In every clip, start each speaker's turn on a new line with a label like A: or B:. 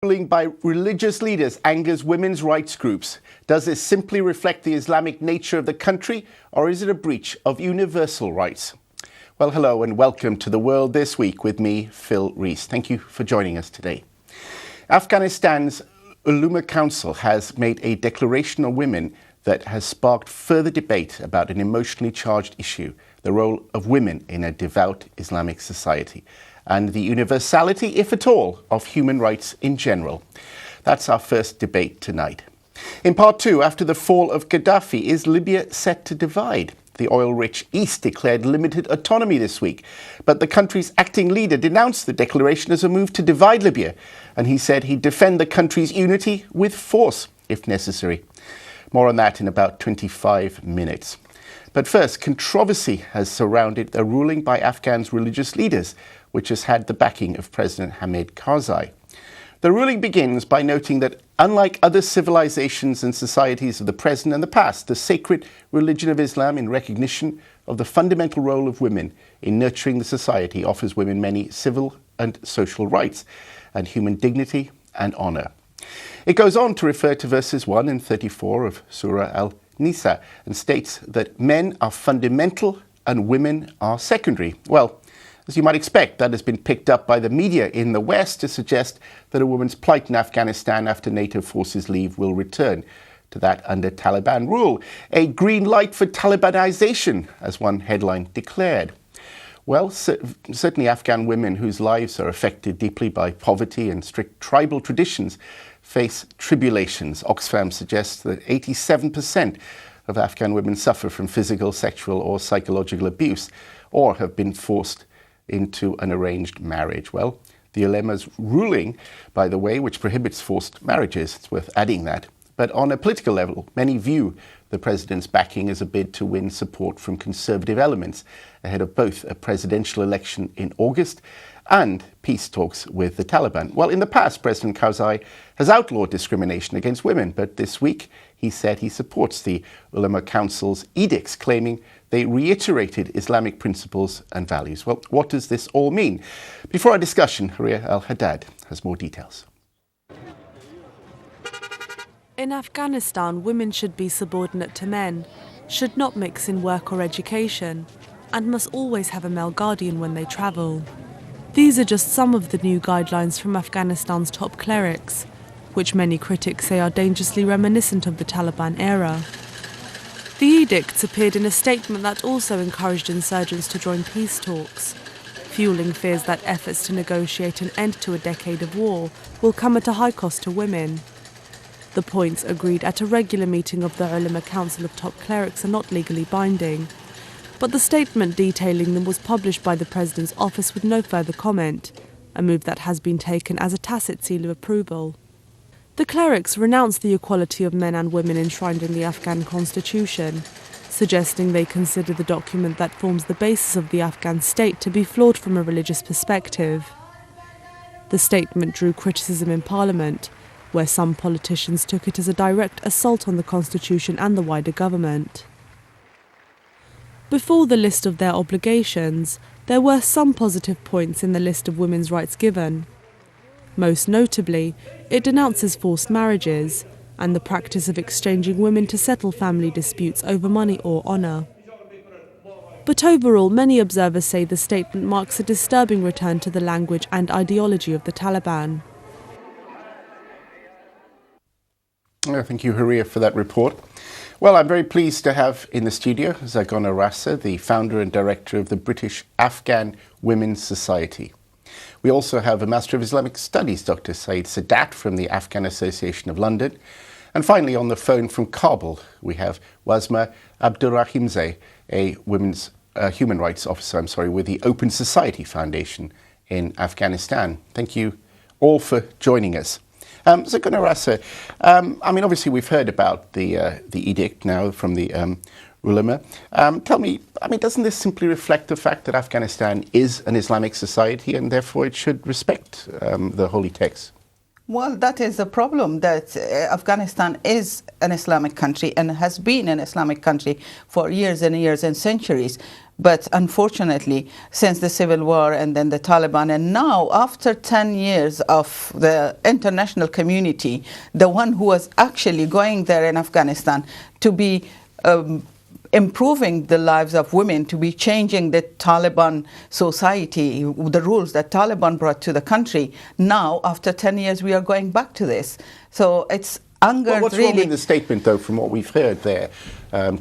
A: Ruling by religious leaders angers women's rights groups. Does this simply reflect the Islamic nature of the country, or is it a breach of universal rights? Well, hello and welcome to The World This Week with me, Phil Rees. Thank you for joining us today. Afghanistan's Ulama Council has made a declaration on women that has sparked further debate about an emotionally charged issue, the role of women in a devout Islamic society, and the universality, if at all, of human rights in general. That's our first debate tonight. In part two, after the fall of Gaddafi, is Libya set to divide? The oil-rich East declared limited autonomy this week, but the country's acting leader denounced the declaration as a move to divide Libya, and he said he'd defend the country's unity with force, if necessary. More on that in about 25 minutes. But first, controversy has surrounded a ruling by Afghan's religious leaders, which has had the backing of President Hamid Karzai. The ruling begins by noting that, unlike other civilizations and societies of the present and the past, the sacred religion of Islam, in recognition of the fundamental role of women in nurturing the society, offers women many civil and social rights and human dignity and honor. It goes on to refer to verses 1 and 34 of Surah Al-Nisa and states that men are fundamental and women are secondary. Well, as you might expect, that has been picked up by the media in the West to suggest that a woman's plight in Afghanistan after NATO forces leave will return to that under Taliban rule. A green light for Talibanization, as one headline declared. Well, certainly Afghan women whose lives are affected deeply by poverty and strict tribal traditions face tribulations. Oxfam suggests that 87% of Afghan women suffer from physical, sexual or psychological abuse or have been forced into an arranged marriage. Well, the ulama's ruling, by the way, which prohibits forced marriages, it's worth adding that. But on a political level, many view the president's backing as a bid to win support from conservative elements ahead of both a presidential election in August and peace talks with the Taliban. Well, in the past, President Karzai has outlawed discrimination against women, but this week he said he supports the Ulama Council's edicts, claiming they reiterated Islamic principles and values. Well, what does this all mean? Before our discussion, Haria Al-Haddad has more details.
B: In Afghanistan, women should be subordinate to men, should not mix in work or education, and must always have a male guardian when they travel. These are just some of the new guidelines from Afghanistan's top clerics, which many critics say are dangerously reminiscent of the Taliban era. The edicts appeared in a statement that also encouraged insurgents to join peace talks, fueling fears that efforts to negotiate an end to a decade of war will come at a high cost to women. The points agreed at a regular meeting of the Ulama Council of top clerics are not legally binding, but the statement detailing them was published by the President's office with no further comment, a move that has been taken as a tacit seal of approval. The clerics renounced the equality of men and women enshrined in the Afghan constitution, suggesting they consider the document that forms the basis of the Afghan state to be flawed from a religious perspective. The statement drew criticism in Parliament, where some politicians took it as a direct assault on the constitution and the wider government. Before the list of their obligations, there were some positive points in the list of women's rights given. Most notably, it denounces forced marriages and the practice of exchanging women to settle family disputes over money or honour. But overall, many observers say the statement marks a disturbing return to the language and ideology of the Taliban.
A: Thank you, Haria, for that report. Well, I'm very pleased to have in the studio Zarghuna Rasa, the founder and director of the British Afghan Women's Society. We also have a Master of Islamic Studies, Dr.Sadaat from the Afghan Association of London. And finally, on the phone from Kabul, we have Wazma Abdurrahimzadeh, a human rights officer, with the Open Society Foundation in Afghanistan. Thank you all for joining us. Zarghuna Rasa, obviously we've heard about the edict now from the ulama. Tell me, doesn't this simply reflect the fact that Afghanistan is an Islamic society and therefore it should respect the holy texts?
C: Well, that is the problem, that Afghanistan is an Islamic country and has been an Islamic country for years and years and centuries. But unfortunately, since the civil war and then the Taliban, and now after 10 years of the international community, the one who was actually going there in Afghanistan to be improving the lives of women, to be changing the Taliban society, the rules that Taliban brought to the country. Now, after 10 years, we are going back to this. So it's angered,
A: well, what's
C: really.
A: wrong in the statement, though, from what we've heard there,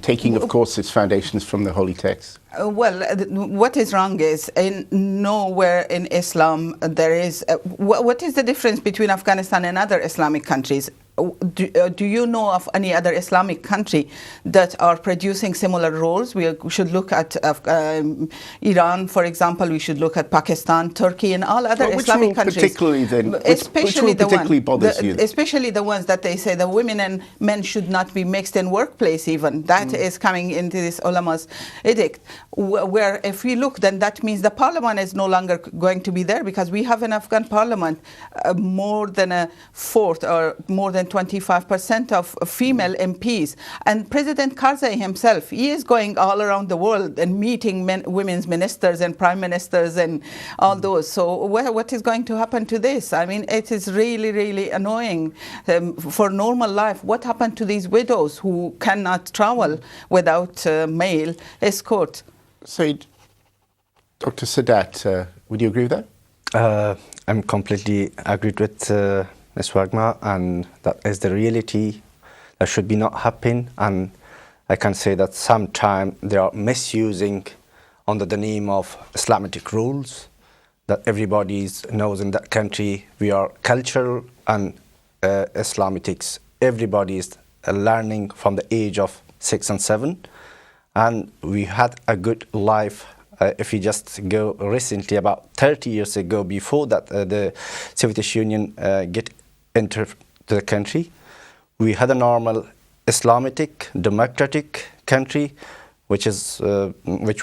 A: taking, of course, its foundations from the holy text?
C: What is wrong is nowhere in Islam there is... what is the difference between Afghanistan and other Islamic countries? Do you know of any other Islamic country that are producing similar rules? We should look at Iran, for example. We should look at Pakistan, Turkey, and all other Islamic countries.
A: Particularly then, which rule particularly bothers you?
C: Especially the ones that they say the women and men should not be mixed in workplace even. That is coming into this ulama's edict. Where if we look, then that means the parliament is no longer going to be there, because we have in Afghan parliament more than a fourth or more than 25% of female MPs. And President Karzai himself, he is going all around the world and meeting women's ministers and prime ministers and all those. So what is going to happen to this? I mean, it is really, really annoying for normal life. What happened to these widows who cannot travel without male escort?
A: So, Dr. Sadaat, would you agree with that?
D: I'm completely agreed with Ms. Zarghuna, and that is the reality that should be not happen. And I can say that sometimes they are misusing under the name of Islamic rules, that everybody knows in that country we are cultural and Islamitics. Everybody is learning from the age of 6 and 7, and we had a good life. If you just go recently, about 30 years ago, before that the Soviet Union get into the country, we had a normal Islamic, democratic country, which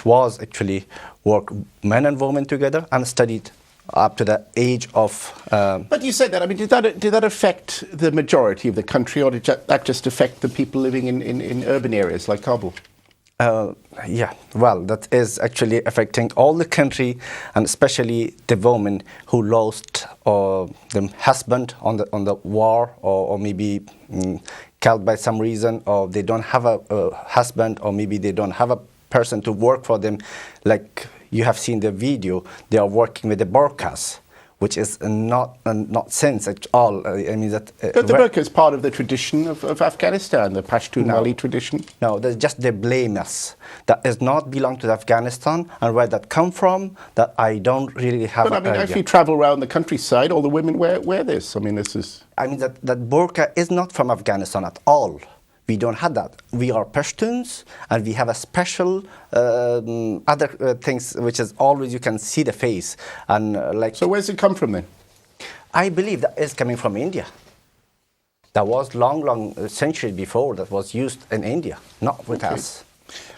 D: was actually work men and women together and studied up to the age of...
A: But you said that, I mean, did that affect the majority of the country, or did that just affect the people living in urban areas like Kabul?
D: Yeah, well, that is actually affecting all the country, and especially the women who lost their husband on the war, or maybe killed by some reason, or they don't have a husband, or maybe they don't have a person to work for them. Like you have seen the video, they are working with the burqas, which is not sense at all. I mean that.
A: But the burqa is part of the tradition of Afghanistan, the Pashtun Mali tradition.
D: No, that's just they blame us. That does not belong to Afghanistan, and where that come from, that I don't really have.
A: But I mean, if you travel around the countryside, all the women wear this. I mean, this is.
D: I mean that burqa is not from Afghanistan at all. We don't have that. We are Pashtuns, and we have a special other things, which is always you can see the face, and like.
A: So where's it come from then?
D: I believe that is coming from India. That was long centuries before that was used in India, not with us.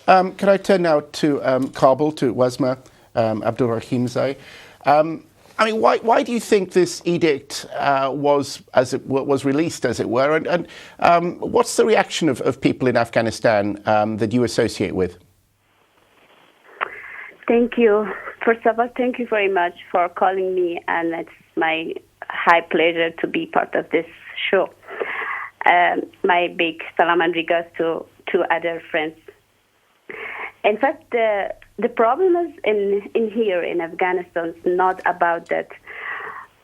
A: Can I turn now to Kabul, to Wasma Abdul Rahimzai? I mean, why do you think this edict was released, as it were, and what's the reaction of people in Afghanistan that you associate with?
E: Thank you. First of all, thank you very much for calling me, and it's my high pleasure to be part of this show. My big salam and regards to other friends. In fact, the problem is in here in Afghanistan. It's not about that.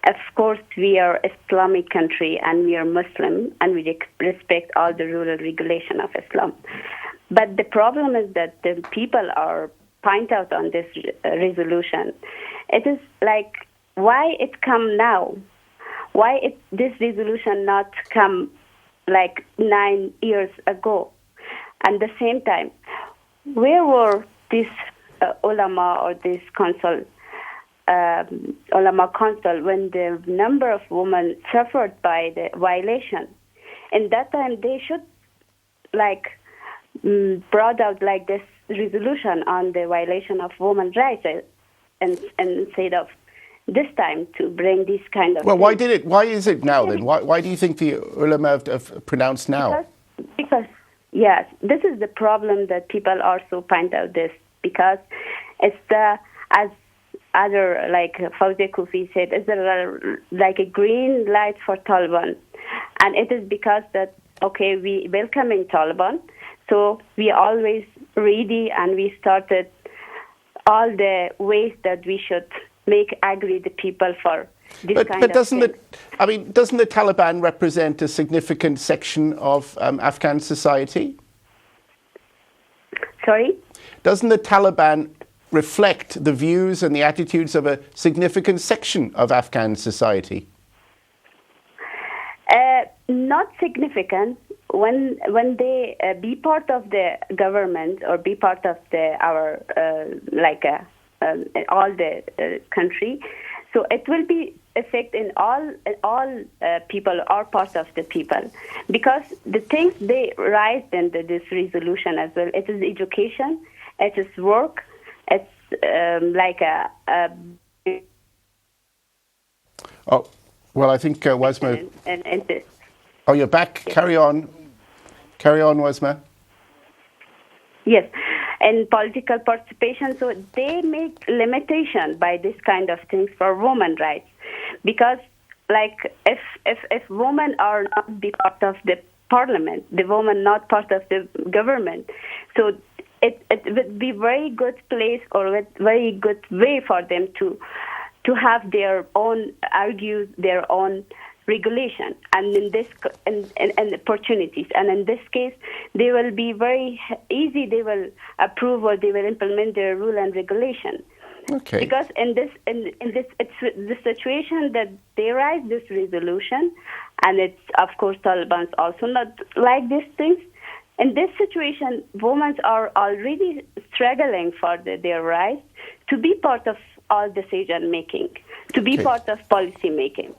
E: Of course, we are Islamic country and we are Muslim and we respect all the rule and regulation of Islam. But the problem is that the people are point out on this resolution. It is like, why it come now? Why this resolution not come like 9 years ago? And at the same time, where were these ulama or this council, ulama council, when the number of women suffered by the violation? In that time, they should like brought out like this resolution on the violation of women's rights, and instead of this time to bring this kind of
A: Well,
E: things.
A: why is it now then? Why do you think the ulama have pronounced now?
E: Because yes, this is the problem that people also point out this, because it's as other, like Fawzia Kufi said, it's like a green light for Taliban. And it is because that, okay, we welcoming Taliban, so we always ready and we started all the ways that we should make agree the people for this kind of
A: doesn't
E: things.
A: doesn't the Taliban represent a significant section of Afghan society?
E: Sorry?
A: Doesn't the Taliban reflect the views and the attitudes of a significant section of Afghan society?
E: Not significant. When they be part of the government or be part of our all the country, so it will be effect in all people or part of the people, because the things they raised in this resolution as well. It is education, it is work, it's
A: Oh, well, I think Wasma.
E: and this.
A: Oh, you're back. Carry on, Wasma.
E: Yes, and political participation. So they make limitation by this kind of things for women rights, because like if women are not be part of the parliament, the women not part of the government, so it would be very good place or very good way for them to have their own argue their own regulation and in this and opportunities, and in this case they will be very easy, they will approve or they will implement their rule and regulation.
A: Okay.
E: Because in this it's the situation that they write this resolution, and it's of course Taliban's also not like these things. In this situation, women are already struggling for their rights to be part of all decision making, to be part of policy making.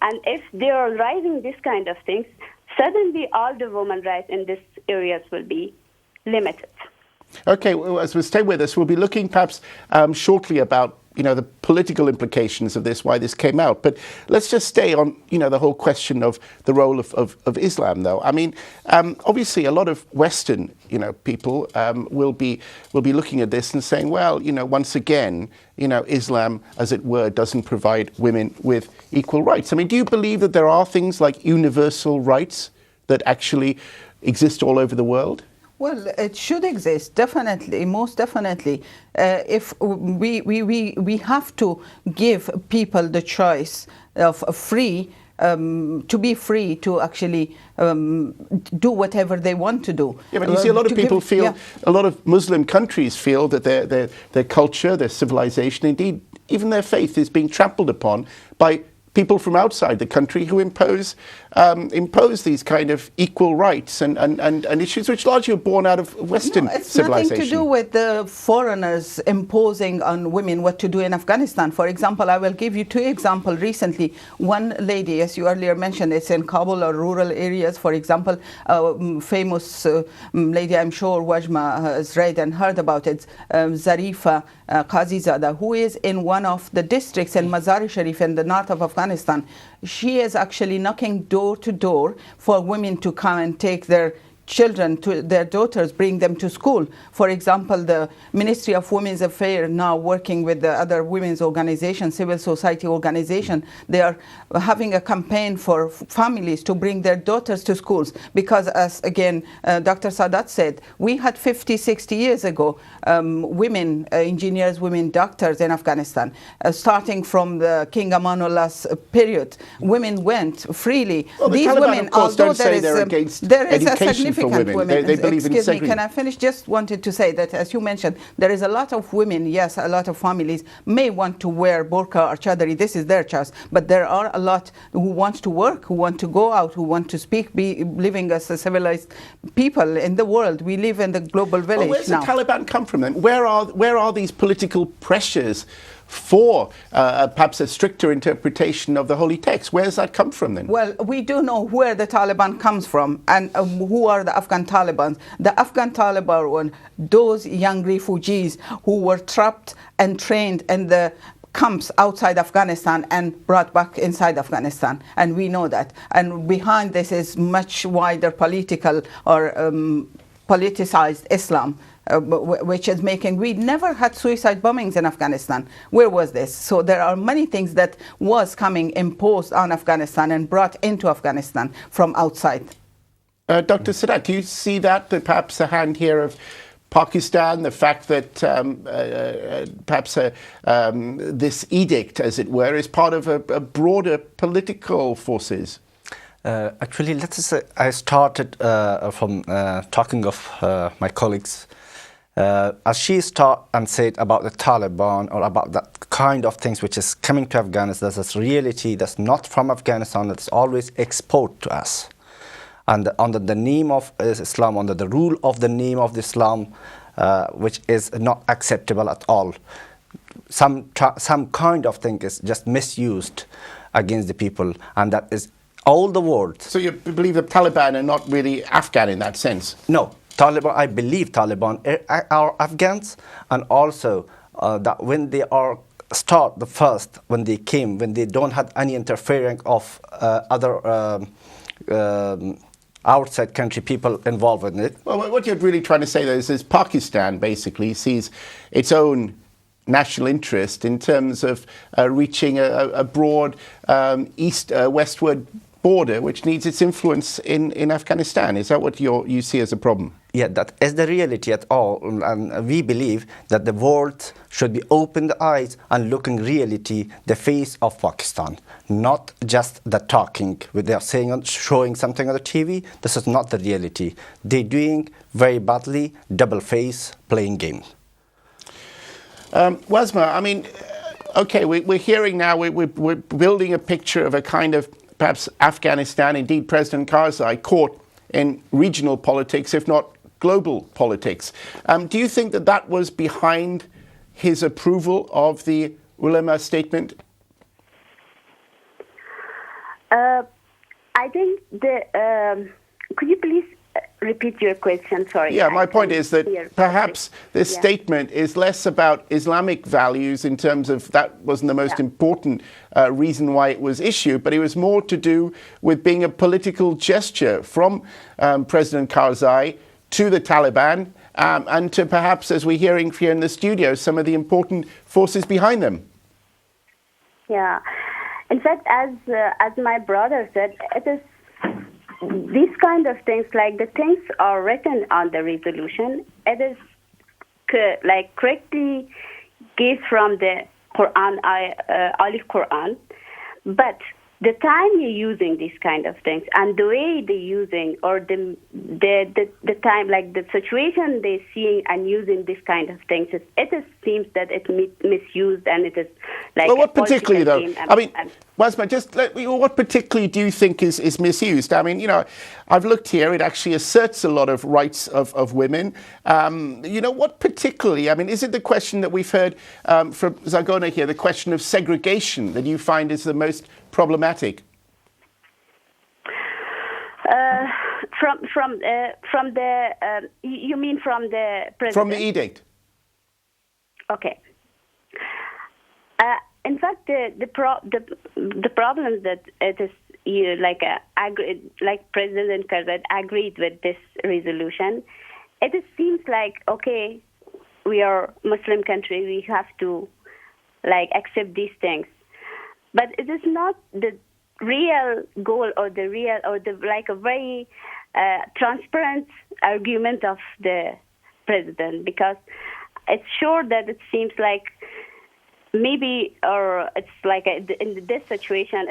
E: And if they are rising this kind of things, suddenly all the women rights in these areas will be limited.
A: Okay, well, as we stay with us, we'll be looking perhaps shortly about the political implications of this, why this came out. But let's just stay on the whole question of the role of Islam, though. I mean, obviously, a lot of Western people will be looking at this and saying, well, once again, Islam, as it were, doesn't provide women with equal rights. I mean, do you believe that there are things like universal rights that actually exist all over the world?
C: Well, it should exist, definitely, most definitely. If we have to give people the choice of to be free to actually do whatever they want to do.
A: Yeah, but you see, a lot of people feel, a lot of Muslim countries feel that their culture, their civilization, indeed, even their faith is being trampled upon by people from outside the country who impose these kind of equal rights and issues which largely are born out of Western civilization.
C: It's nothing to do with the foreigners imposing on women what to do in Afghanistan. For example, I will give you two examples recently. One lady, as you earlier mentioned, it's in Kabul or rural areas. For example, famous lady, I'm sure Wajma has read and heard about it, Zarifa Qazizada, who is in one of the districts in Mazar-e-Sharif in the north of Afghanistan. She is actually knocking door to door for women to come and take their children, to their daughters, bring them to school. For example, the Ministry of Women's Affairs now working with the other women's organizations, civil society organization, they are having a campaign for families to bring their daughters to schools, because as again Dr. Sadaat said, we had 50, 60 years ago women engineers, women doctors in Afghanistan. Starting from the King Amanullah's period, women went freely.
A: Well,
C: these
A: Taliban,
C: women,
A: of course,
C: although
A: don't say they're against
C: there is a
A: education for women. They believe in
C: Excuse me,
A: segregation.
C: can I finish? Just wanted to say that, as you mentioned, there is a lot of women, yes, a lot of families may want to wear burqa or chadari. This is their choice. But there are a lot who want to work, who want to go out, who want to speak, be living as a civilized people in the world. We live in the global village
A: where's
C: now.
A: the Taliban come from then? Where are these political pressures for perhaps a stricter interpretation of the holy text? Where does that come from then?
C: Well, we do know where the Taliban comes from and who are the Afghan Taliban. The Afghan Taliban were those young refugees who were trapped and trained in the camps outside Afghanistan and brought back inside Afghanistan, and we know that. And behind this is much wider political or politicized Islam, which is making, we never had suicide bombings in Afghanistan. Where was this? So there are many things that was coming imposed on Afghanistan and brought into Afghanistan from outside.
A: Dr. Sadaat, do you see that perhaps a hand here of Pakistan, the fact that perhaps this edict, as it were, is part of a broader political forces?
D: Actually, let's say I started from talking of my colleagues. As she started and said about the Taliban or about that kind of things which is coming to Afghanistan, that's a reality that's not from Afghanistan, that's always exported to us. And under the name of Islam, under the rule of the name of Islam, which is not acceptable at all. Some kind of thing is just misused against the people, and that is all the world. So
A: you believe the Taliban are not really Afghan in that sense?
D: No. Taliban, I believe Taliban are Afghans, and also that when they are the first, when they came, when they don't have any interfering of other outside country people involved in it.
A: Well, what you're really trying to say, though, is Pakistan basically sees its own national interest in terms of reaching a broad westward border, which needs its influence in Afghanistan. Is that what you see as a problem?
D: Yeah, that is the reality at all. And we believe that the world should be open the eyes and looking reality, the face of Pakistan, not just the talking, with they are saying, showing something on the TV. This is not the reality. They're doing very badly, double face, playing games.
A: Wasma, I mean, okay, we're hearing now, we're building a picture of a kind of perhaps Afghanistan, indeed President Karzai, caught in regional politics, if not global politics. Do you think that that was behind his approval of the ulama statement?
E: I think could you please repeat your question? Sorry.
A: Yeah, my point is that perhaps this statement is less about Islamic values in terms of that wasn't the most important reason why it was issued, but it was more to do with being a political gesture from President Karzai to the Taliban and to perhaps, as we're hearing here in the studio, some of the important forces behind them.
E: Yeah. In fact, as my brother said, it is these kind of things, like the things are written on the resolution, it is correctly gave from the Quran, Alif Quran, but the time you're using these kind of things and the way they're using, or the time, like the situation they're seeing and using these kind of things, it seems that it's misused, and it is like.
A: Well, what particularly though? I mean, Wasma, just what particularly do you think is misused? I mean, you know, I've looked here; it actually asserts a lot of rights of women. You know, what particularly? I mean, is it the question that we've heard from Zarghuna here, the question of segregation, that you find is the most problematic?
E: You mean from the president?
A: From the edict.
E: Okay. In fact, the problem that it is like President Karzai agreed with this resolution. It seems like, okay, we are Muslim country, we have to accept these things, but it is not the real goal or the a very transparent argument of the president, because it's sure that it seems like maybe, or it's in this situation,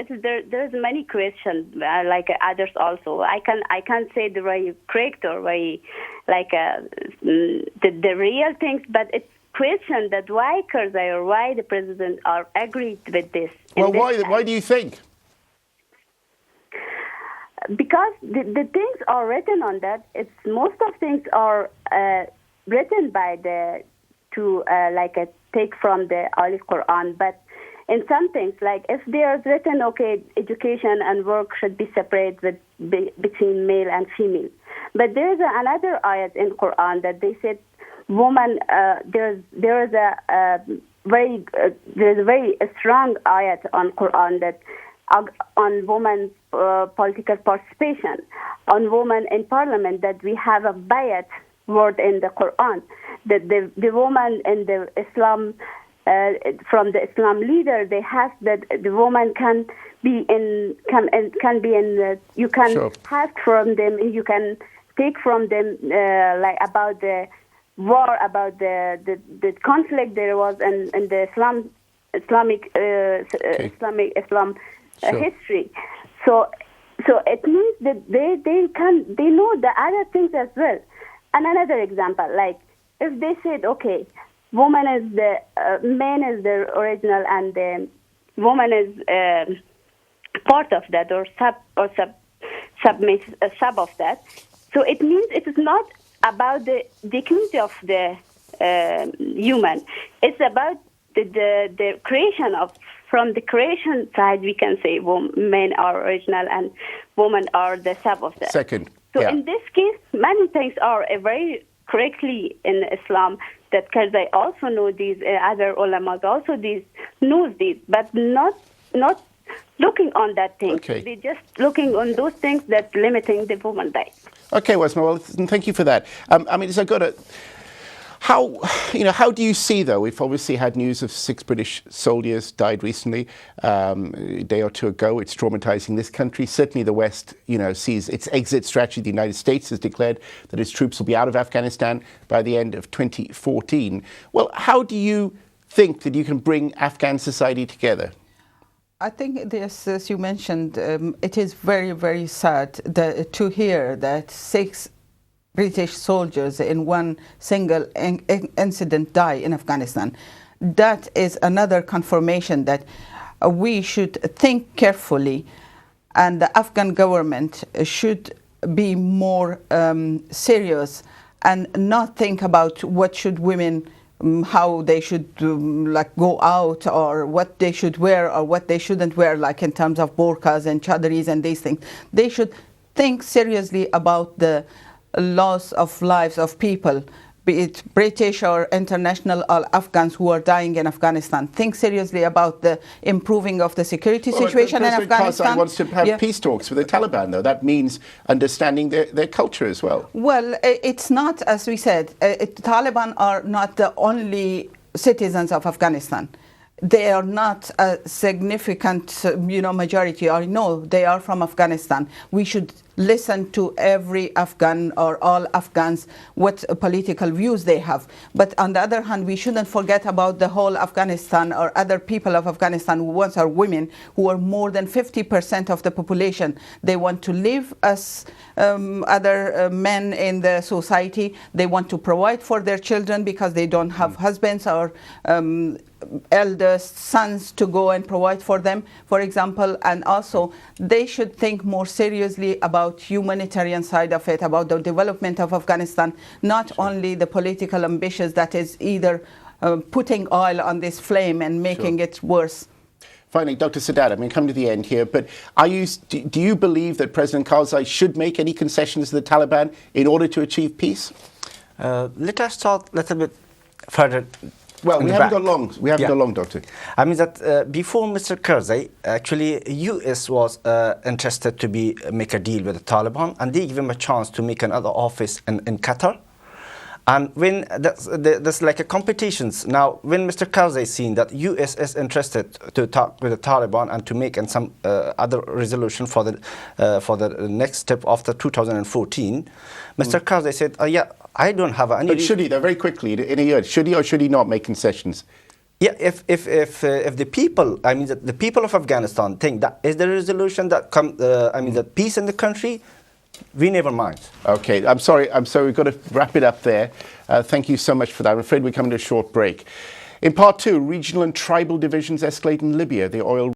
E: there's many questions, like others also. I can't say the very correct or very the real things, but it's question that why Karzai or why the president are agreed with this.
A: Well, why do you think?
E: Because the things are written on that. It's most of things are written by take from the Alif Quran, but in some things, like if there's written, okay, education and work should be separate between male and female, but there's another ayat in Quran that they said woman, there is a there's a very strong ayat on Quran that on women's political participation, on women in parliament, that we have a bayat word in the Quran, that the woman in the Islam, from the Islam leader, they have that the woman can be in, you can
A: Sure.
E: ask from them, you can take from them like about the war, about the conflict there was in the Islam
A: Sure.
E: history. So it means that they know the other things as well. And another example, like if they said, okay, woman is the man is the original and the woman is part of that or sub of that. So it means it is not about the dignity of the human. It's about the creation of, from the creation side, we can say men are original and women are the sub of that.
A: Second.
E: So
A: yeah.
E: in this case, many things are very correctly in Islam, that because they also know these, other ulamas also knows these, but not looking on that thing.
A: Okay.
E: They're just looking on those things that limiting the woman rights.
A: Okay, Wasma, well, thank you for that. I mean, so good. How do you see, though, we've obviously had news of 6 British soldiers died recently, a day or two ago. It's traumatizing this country. Certainly the West, sees its exit strategy. The United States has declared that its troops will be out of Afghanistan by the end of 2014. Well, how do you think that you can bring Afghan society together?
C: I think this, as you mentioned, it is very, very sad to hear that 6 British soldiers in one single incident die in Afghanistan. That is another confirmation that we should think carefully, and the Afghan government should be more serious and not think about what should women, how they should go out, or what they should wear or what they shouldn't wear, like in terms of burqas and chadris and these things. They should think seriously about the loss of lives of people, be it British or international or Afghans who are dying in Afghanistan. Think seriously about the improving of the security situation in Afghanistan.
A: President Karzai wants to have peace talks with the Taliban, though. That means understanding their culture as well.
C: Well, it's not, as we said, Taliban are not the only citizens of Afghanistan. They are not a significant, majority. I know they are from Afghanistan. We should listen to every Afghan or all Afghans, what political views they have. But on the other hand, we shouldn't forget about the whole Afghanistan or other people of Afghanistan who once are women, who are more than 50% of the population. They want to live as other men in the society. They want to provide for their children because they don't have husbands or eldest sons to go and provide for them, for example. And also they should think more seriously about humanitarian side of it, about the development of Afghanistan, not only the political ambitions that is either putting oil on this flame and making it worse.
A: Finally, Dr. Sadaat, I'm going to come to the end here, but do you believe that President Karzai should make any concessions to the Taliban in order to achieve peace?
D: Let us start a little bit further.
A: Well, we haven't got long. We haven't got long, Doctor.
D: I mean that before Mr. Karzai, actually, US was interested to make a deal with the Taliban, and they give him a chance to make another office in Qatar. And when there's like a competitions now, when Mr. Karzai seen that US is interested to talk with the Taliban and to make some other resolution for the next step after 2014, Mr. Karzai said, yeah, I don't have any.
A: But should he, though, very quickly, in a year, should he or should he not make concessions?
D: Yeah, if the people, I mean, the people of Afghanistan think that is the resolution that the peace in the country, we never mind.
A: Okay, I'm sorry, we've got to wrap it up there. Thank you so much for that. I'm afraid we're coming to a short break. In part 2, regional and tribal divisions escalate in Libya. The oil